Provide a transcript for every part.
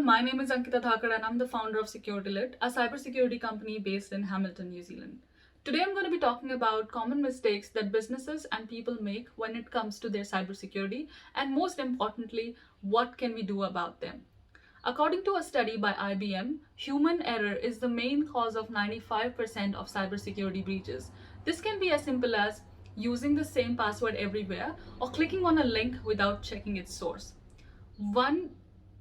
my name is Ankita Thakar and I'm the founder of SecurityLit, a cybersecurity company based in Hamilton, New Zealand. Today I'm going to be talking about common mistakes that businesses and people make when it comes to their cybersecurity, and most importantly, what can we do about them. According to a study by IBM, human error is the main cause of 95% of cybersecurity breaches. This can be as simple as using the same password everywhere or clicking on a link without checking its source. One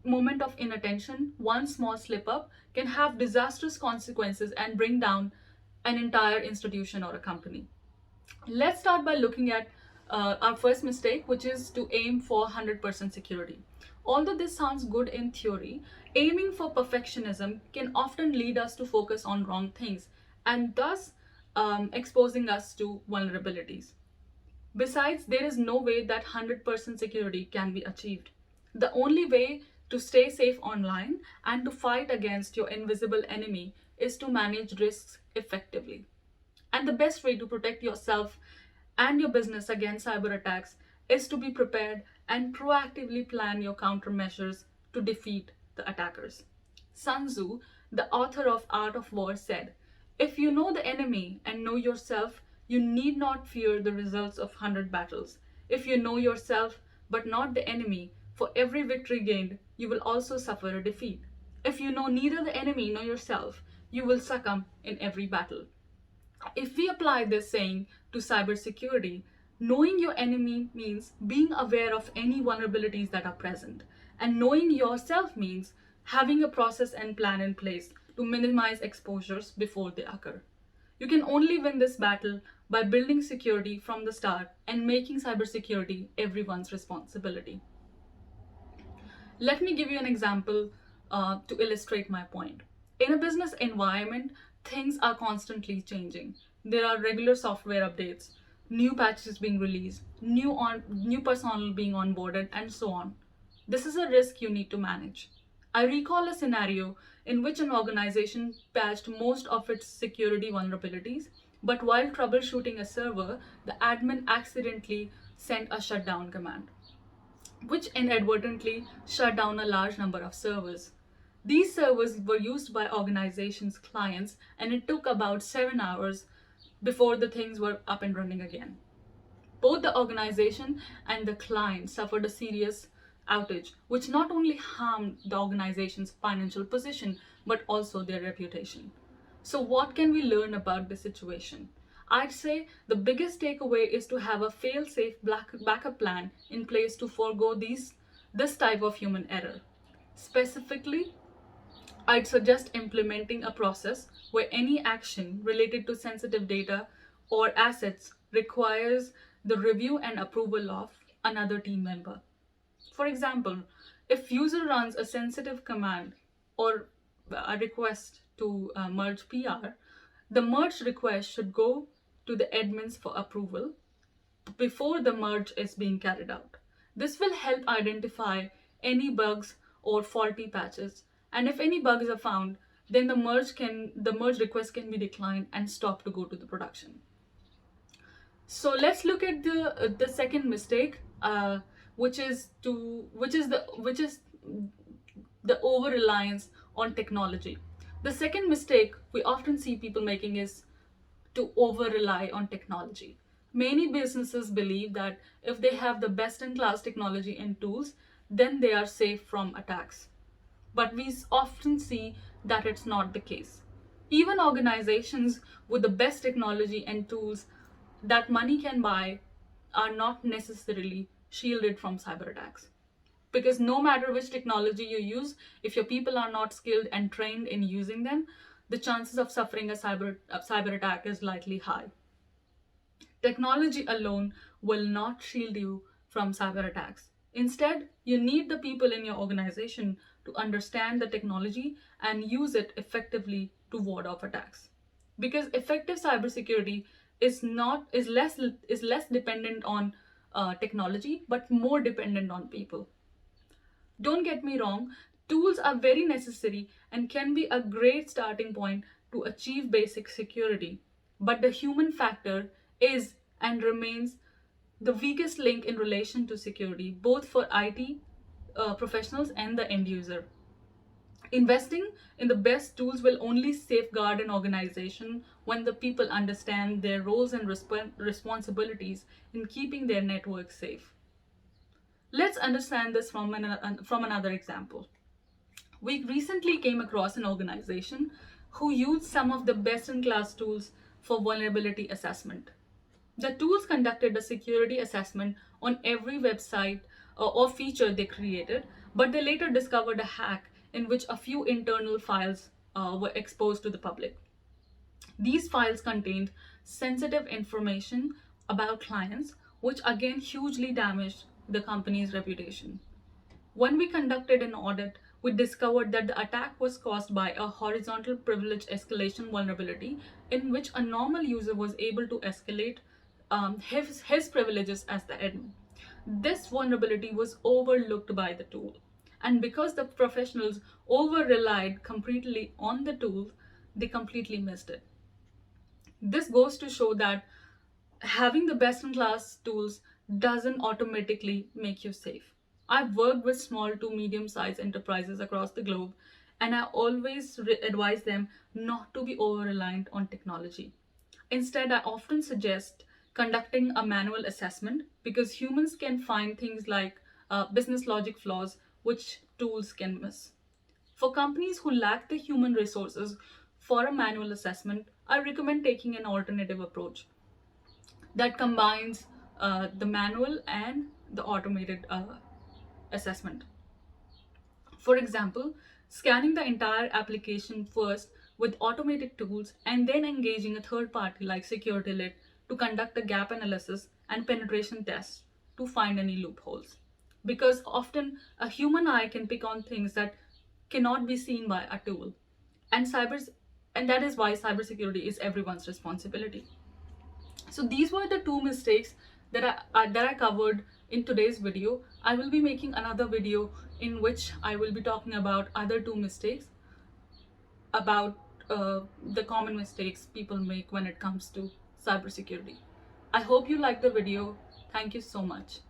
moment of inattention, one small slip up, can have disastrous consequences and bring down an entire institution or a company. Let's start by looking at our first mistake, which is to aim for 100% security. Although this sounds good in theory, aiming for perfectionism can often lead us to focus on wrong things and thus exposing us to vulnerabilities. Besides, there is no way that 100% security can be achieved. The only way to stay safe online and to fight against your invisible enemy is to manage risks effectively. And the best way to protect yourself and your business against cyber attacks is to be prepared and proactively plan your countermeasures to defeat the attackers. Sun Tzu, the author of Art of War, said, "If you know the enemy and know yourself, you need not fear the results of 100 battles. If you know yourself but not the enemy, for every victory gained, you will also suffer a defeat. If you know neither the enemy nor yourself, you will succumb in every battle." If we apply this saying to cybersecurity, knowing your enemy means being aware of any vulnerabilities that are present. And knowing yourself means having a process and plan in place to minimize exposures before they occur. You can only win this battle by building security from the start and making cybersecurity everyone's responsibility. Let me give you an example to illustrate my point. In a business environment, things are constantly changing. There are regular software updates, new patches being released, new personnel being onboarded, and so on. This is a risk you need to manage. I recall a scenario in which an organization patched most of its security vulnerabilities, but while troubleshooting a server, the admin accidentally sent a shutdown command, which inadvertently shut down a large number of servers. These servers were used by organizations' clients, and it took about 7 hours before the things were up and running again. Both the organization and the client suffered a serious outage, which not only harmed the organization's financial position but also their reputation. So, what can we learn about this situation? I'd say the biggest takeaway is to have a fail-safe backup plan in place to forego this type of human error. Specifically, I'd suggest implementing a process where any action related to sensitive data or assets requires the review and approval of another team member. For example, if user runs a sensitive command or a request to merge PR, the merge request should go to the admins for approval before the merge is being carried out. This will help identify any bugs or faulty patches, and if any bugs are found, then the merge request can be declined and stop to go to the production. So let's look at the second mistake, which is the over reliance on technology. The second mistake we often see people making is to over rely on technology. Many businesses believe that if they have the best in class technology and tools, then they are safe from attacks. But we often see that it's not the case. Even organizations with the best technology and tools that money can buy are not necessarily shielded from cyber attacks. Because no matter which technology you use, if your people are not skilled and trained in using them, the chances of suffering a cyber attack is likely high. Technology alone will not shield you from cyber attacks. Instead, you need the people in your organization to understand the technology and use it effectively to ward off attacks. Because effective cybersecurity is less dependent on technology, but more dependent on people. Don't get me wrong, tools are very necessary and can be a great starting point to achieve basic security. But the human factor is and remains the weakest link in relation to security, both for IT professionals and the end user. Investing in the best tools will only safeguard an organization when the people understand their roles and responsibilities in keeping their network safe. Let's understand this from another example. We recently came across an organization who used some of the best in class tools for vulnerability assessment. The tools conducted a security assessment on every website or feature they created, but they later discovered a hack in which a few internal files were exposed to the public. These files contained sensitive information about clients, which again hugely damaged the company's reputation. When we conducted an audit, we discovered that the attack was caused by a horizontal privilege escalation vulnerability in which a normal user was able to escalate his privileges as the admin. This vulnerability was overlooked by the tool. And because the professionals over relied completely on the tool, they completely missed it. This goes to show that having the best in class tools doesn't automatically make you safe. I've worked with small to medium sized enterprises across the globe, and I always advise them not to be over reliant on technology. Instead, I often suggest conducting a manual assessment because humans can find things like business logic flaws which tools can miss. For companies who lack the human resources for a manual assessment, I recommend taking an alternative approach that combines the manual and the automated assessment. For example, scanning the entire application first with automated tools and then engaging a third party like SecurityLit to conduct a gap analysis and penetration tests to find any loopholes. Because often a human eye can pick on things that cannot be seen by a tool. And and that is why cybersecurity is everyone's responsibility. So these were the two mistakes that I covered in today's video. I will be making another video in which I will be talking about other two mistakes about the common mistakes people make when it comes to cybersecurity. I hope you liked the video. Thank you so much.